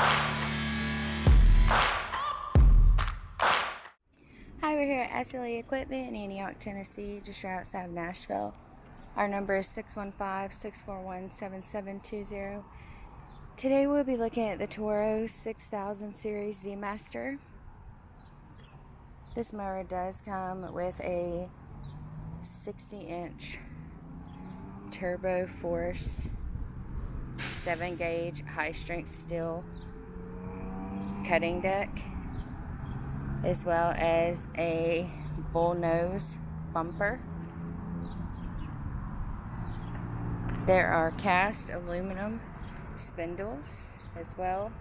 Hi, we're here at SLE Equipment in Antioch, Tennessee, just right outside of Nashville. Our number is 615-641-7720. Today we'll be looking at the Toro 6000 Series Z Master. This mower does come with a 60-inch turbo force 7-gauge high-strength steel cutting deck, as well as a bull nose bumper. There are cast aluminum spindles as well.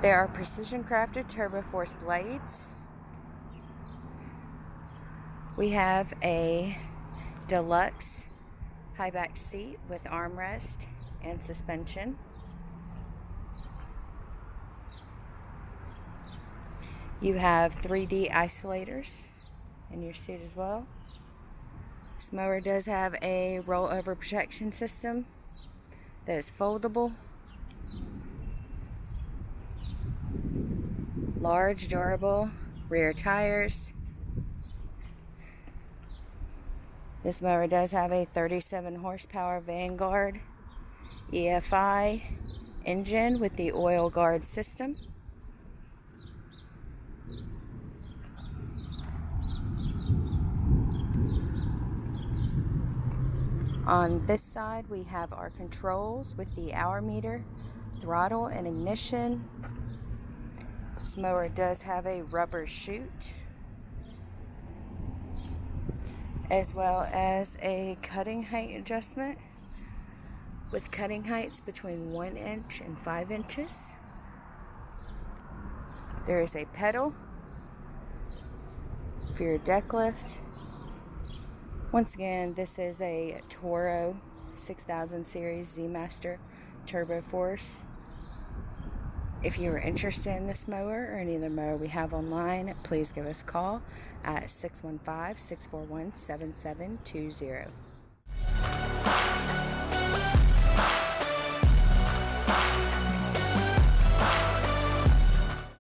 There are precision crafted turbo force blades. We have a deluxe high back seat with armrest and suspension. You have 3D isolators in your seat as well. This mower does have a rollover protection system that is foldable. Large, durable rear tires. This mower does have a 37 horsepower Vanguard EFI engine with the oil guard system. On this side, we have our controls with the hour meter, throttle, and ignition. This mower does have a rubber chute, as well as a cutting height adjustment with cutting heights between 1 inch and 5 inches. There is a pedal for your deck lift. Once again, this is a Toro 6000 Series Z Master Turbo Force. If you are interested in this mower or any other mower we have online, please give us a call at 615-641-7720.